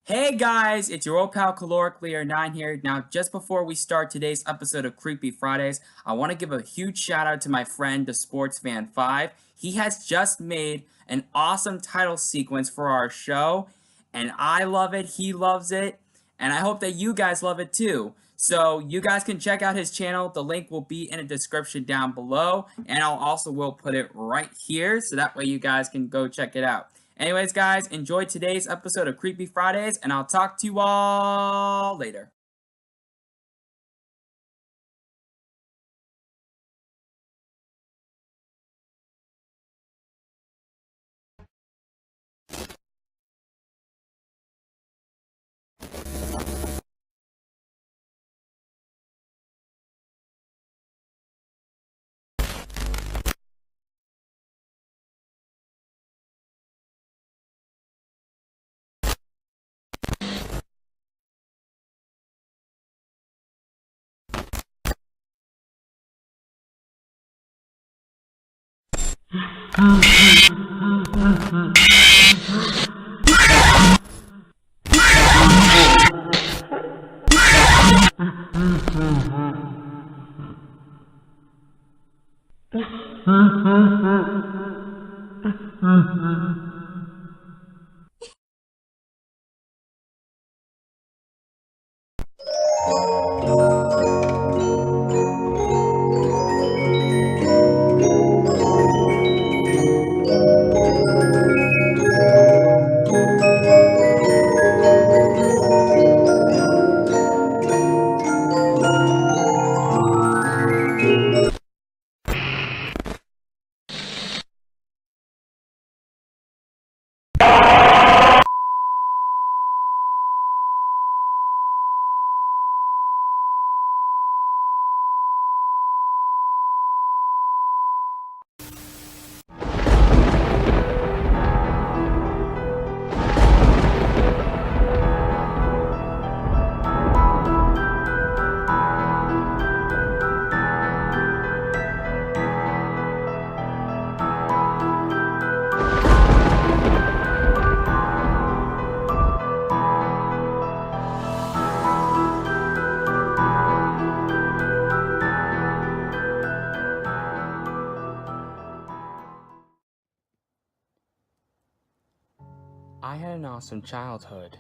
Hey guys, it's your old pal CaloricLeader9 here. Now, just before we start today's episode of Creepy Fridays, I want to give a huge shout out to my friend, the Sports Fan 5. He has just made an awesome title sequence for our show, and I love it, he loves it, and I hope that you guys love it too. So you guys can check out his channel. The link will be in the description down below, and I'll also will put it right here, so that way you guys can go check it out. Anyways, guys, enjoy today's episode of Creepy Fridays, and I'll talk to you all later. I had an awesome childhood.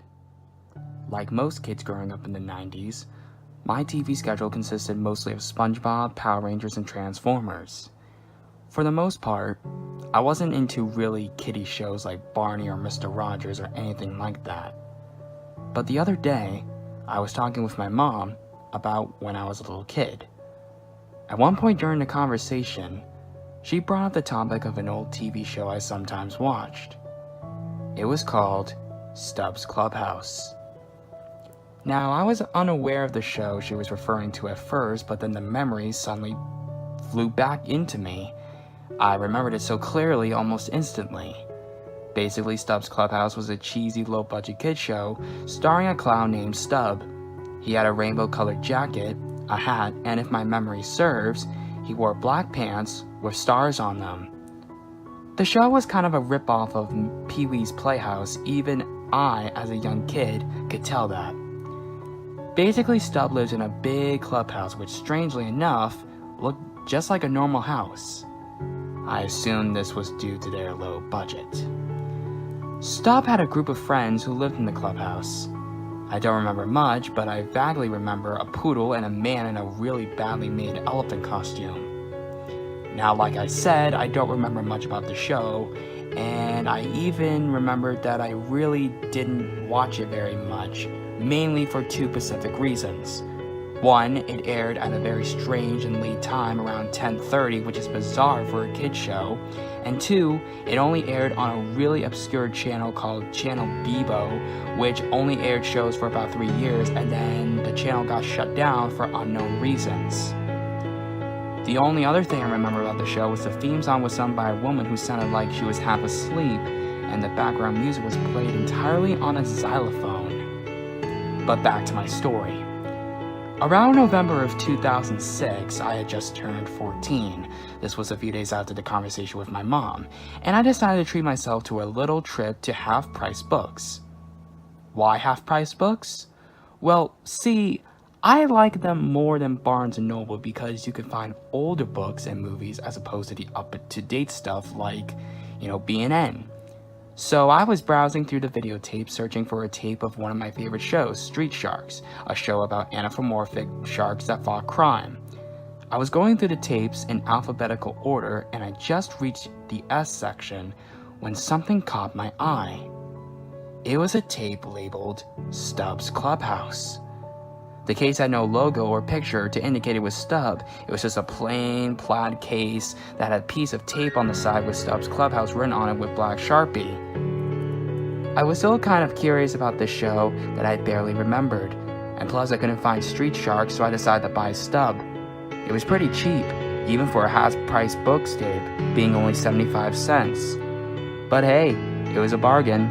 Like most kids growing up in the 90s, my TV schedule consisted mostly of SpongeBob, Power Rangers, and Transformers. For the most part, I wasn't into really kiddie shows like Barney or Mr. Rogers or anything like that. But the other day, I was talking with my mom about when I was a little kid. At one point during the conversation, she brought up the topic of an old TV show I sometimes watched. It was called Stubb's Clubhouse. Now, I was unaware of the show she was referring to at first, but then the memories suddenly flew back into me. I remembered it so clearly almost instantly. Basically, Stubb's Clubhouse was a cheesy, low-budget kid show starring a clown named Stubb. He had a rainbow-colored jacket, a hat, and if my memory serves, he wore black pants with stars on them. The show was kind of a ripoff of Pee-wee's Playhouse. Even I, as a young kid, could tell that. Basically, Stubb lives in a big clubhouse which, strangely enough, looked just like a normal house. I assumed this was due to their low budget. Stubb had a group of friends who lived in the clubhouse. I don't remember much, but I vaguely remember a poodle and a man in a really badly made elephant costume. Now, like I said, I don't remember much about the show, and I even remembered that I really didn't watch it very much, mainly for two specific reasons. One, it aired at a very strange and late time around 10:30, which is bizarre for a kid's show, and two, it only aired on a really obscure channel called Channel Bebo, which only aired shows for about 3 years, and then the channel got shut down for unknown reasons. The only other thing I remember about the show was the theme song was sung by a woman who sounded like she was half asleep, and the background music was played entirely on a xylophone. But back to my story. Around November of 2006, I had just turned 14. This was a few days after the conversation with my mom, and I decided to treat myself to a little trip to half-price books. Why half-price books? Well, see, I like them more than Barnes & Noble because you can find older books and movies as opposed to the up-to-date stuff like, B&N. So I was browsing through the videotape searching for a tape of one of my favorite shows, Street Sharks, a show about anthropomorphic sharks that fought crime. I was going through the tapes in alphabetical order and I just reached the S section when something caught my eye. It was a tape labeled Stubb's Clubhouse. The case had no logo or picture to indicate it was Stubb. It was just a plain plaid case that had a piece of tape on the side with Stubb's Clubhouse written on it with black Sharpie. I was still kind of curious about this show that I barely remembered, and plus I couldn't find Street Sharks, so I decided to buy Stubb. It was pretty cheap, even for a half-price books tape, being only 75 cents. But hey, it was a bargain.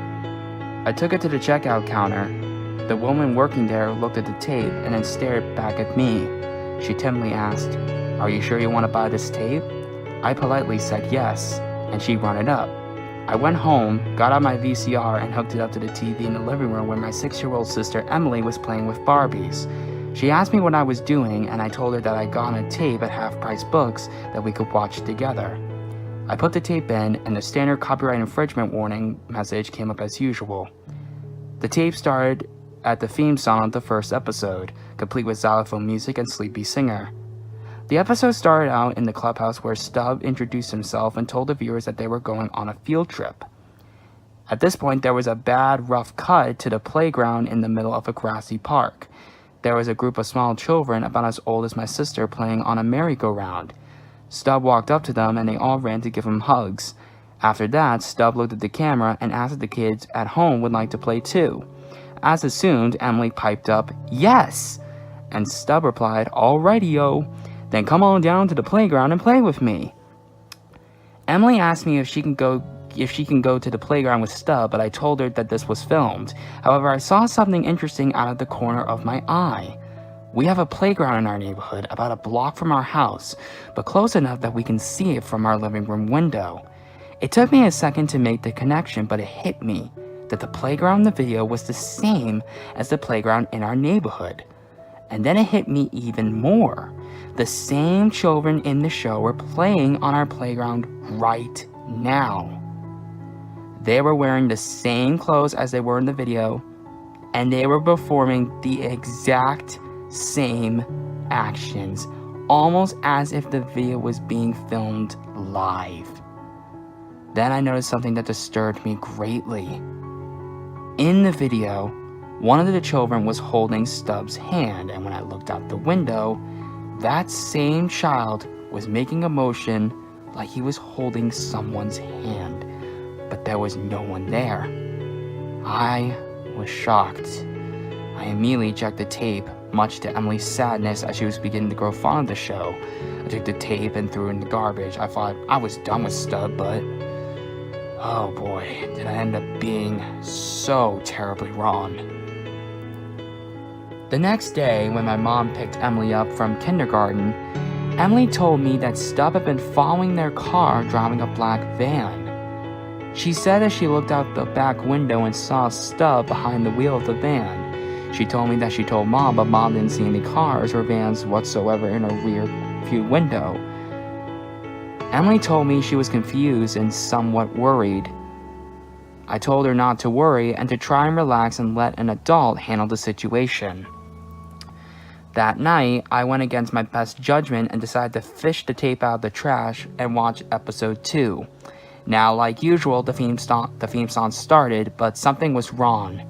I took it to the checkout counter. The woman working there looked at the tape and then stared back at me. She timidly asked, "Are you sure you want to buy this tape?" I politely said yes, and she run it up. I went home, got out my VCR and hooked it up to the TV in the living room where my 6-year-old sister Emily was playing with Barbies. She asked me what I was doing and I told her that I'd gotten a tape at half-price books that we could watch together. I put the tape in and the standard copyright infringement warning message came up as usual. The tape started at the theme song of the first episode, complete with xylophone music and sleepy singer. The episode started out in the clubhouse where Stubb introduced himself and told the viewers that they were going on a field trip. At this point, there was a bad, rough cut to the playground in the middle of a grassy park. There was a group of small children about as old as my sister playing on a merry-go-round. Stubb walked up to them and they all ran to give him hugs. After that, Stubb looked at the camera and asked if the kids at home would like to play too. As assumed, Emily piped up, "Yes!" And Stubb replied, "Alrighty-o, then come on down to the playground and play with me." Emily asked me if she can go to the playground with Stubb, but I told her that this was filmed. However, I saw something interesting out of the corner of my eye. We have a playground in our neighborhood about a block from our house, but close enough that we can see it from our living room window. It took me a second to make the connection, but it hit me that the playground in the video was the same as the playground in our neighborhood. And then it hit me even more. The same children in the show were playing on our playground right now. They were wearing the same clothes as they were in the video, and they were performing the exact same actions, almost as if the video was being filmed live. Then I noticed something that disturbed me greatly. In the video, one of the children was holding Stubb's hand, and when I looked out the window, that same child was making a motion like he was holding someone's hand, but there was no one there. I was shocked. I immediately checked the tape, much to Emily's sadness as she was beginning to grow fond of the show. I took the tape and threw it in the garbage. I thought I was done with Stubb, but oh boy, did I end up being so terribly wrong. The next day, when my mom picked Emily up from kindergarten, Emily told me that Stubb had been following their car driving a black van. She said as she looked out the back window and saw Stubb behind the wheel of the van. She told me that she told Mom, but Mom didn't see any cars or vans whatsoever in her rear view window. Emily told me she was confused and somewhat worried. I told her not to worry and to try and relax and let an adult handle the situation. That night, I went against my best judgment and decided to fish the tape out of the trash and watch episode 2. Now, like usual, the theme song started, but something was wrong.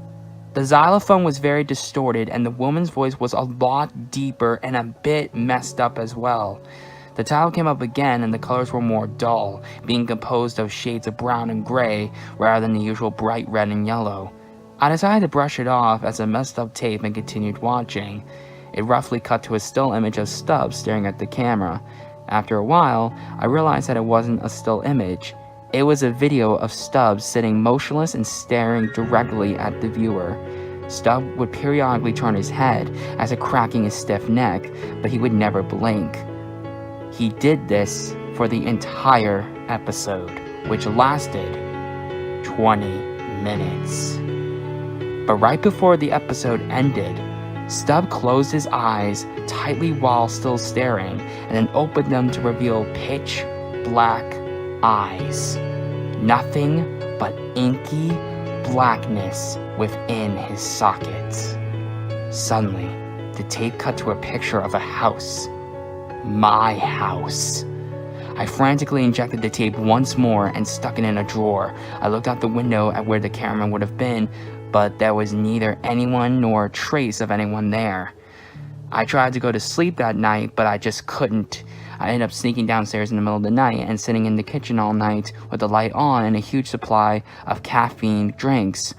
The xylophone was very distorted and the woman's voice was a lot deeper and a bit messed up as well. The title came up again and the colors were more dull, being composed of shades of brown and gray rather than the usual bright red and yellow. I decided to brush it off as a messed up tape and continued watching. It roughly cut to a still image of Stubb staring at the camera. After a while, I realized that it wasn't a still image. It was a video of Stubb sitting motionless and staring directly at the viewer. Stubb would periodically turn his head as if cracking his stiff neck, but he would never blink. He did this for the entire episode, which lasted 20 minutes. But right before the episode ended, Stubb closed his eyes tightly while still staring, and then opened them to reveal pitch black eyes. Nothing but inky blackness within his sockets. Suddenly, the tape cut to a picture of a house. My house. I frantically injected the tape once more and stuck it in a drawer. I looked out the window at where the camera would have been, but there was neither anyone nor a trace of anyone there. I tried to go to sleep that night, but I just couldn't. I ended up sneaking downstairs in the middle of the night and sitting in the kitchen all night with the light on and a huge supply of caffeine drinks.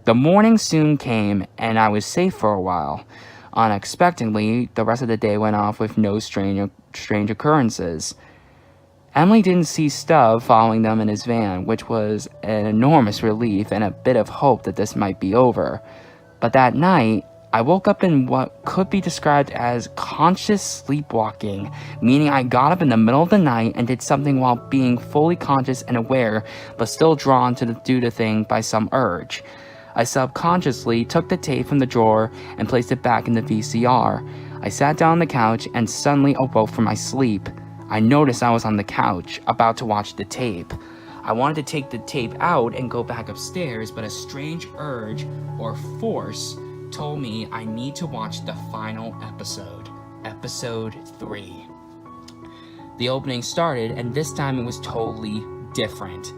The morning soon came, and I was safe for a while. Unexpectedly, the rest of the day went off with no strange occurrences. Emily didn't see Stubb following them in his van, which was an enormous relief and a bit of hope that this might be over. But that night, I woke up in what could be described as conscious sleepwalking, meaning I got up in the middle of the night and did something while being fully conscious and aware, but still drawn to do the thing by some urge. I subconsciously took the tape from the drawer and placed it back in the VCR. I sat down on the couch and suddenly awoke from my sleep. I noticed I was on the couch, about to watch the tape. I wanted to take the tape out and go back upstairs, but a strange urge or force told me I need to watch the final episode, episode 3. The opening started, and this time it was totally different.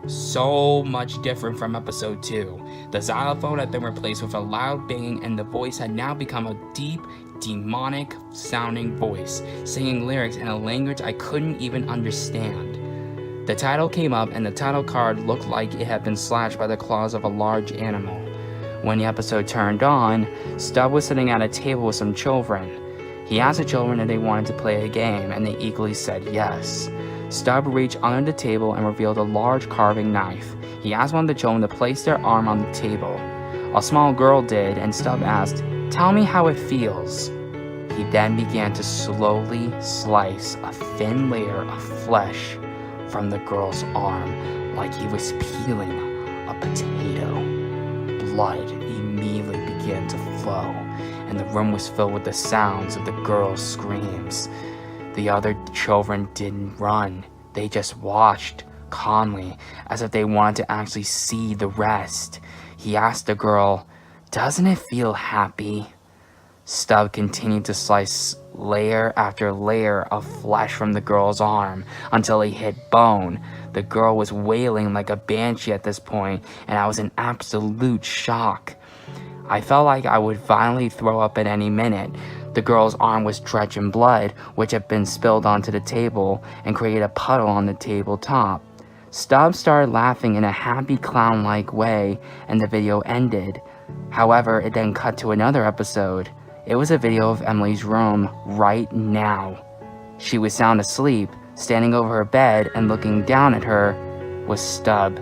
So much different from episode 2. The xylophone had been replaced with a loud banging, and the voice had now become a deep, demonic sounding voice, singing lyrics in a language I couldn't even understand. The title came up, and the title card looked like it had been slashed by the claws of a large animal. When the episode turned on, Stubb was sitting at a table with some children. He asked the children if they wanted to play a game, and they eagerly said yes. Stubb reached under the table and revealed a large carving knife. He asked one of the children to place their arm on the table. A small girl did, and Stubb asked, "Tell me how it feels." He then began to slowly slice a thin layer of flesh from the girl's arm, like he was peeling a potato. Blood immediately began to flow, and the room was filled with the sounds of the girl's screams. The other children didn't run. They just watched, calmly, as if they wanted to actually see the rest. He asked the girl, "Doesn't it feel happy?" Stubb continued to slice layer after layer of flesh from the girl's arm until he hit bone. The girl was wailing like a banshee at this point, and I was in absolute shock. I felt like I would violently throw up at any minute. The girl's arm was drenched in blood, which had been spilled onto the table and created a puddle on the tabletop. Stubb started laughing in a happy clown-like way, and the video ended. However, it then cut to another episode. It was a video of Emily's room right now. She was sound asleep. Standing over her bed and looking down at her was Stubb.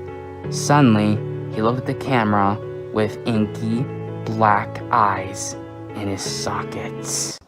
Suddenly, he looked at the camera with inky black eyes in his sockets.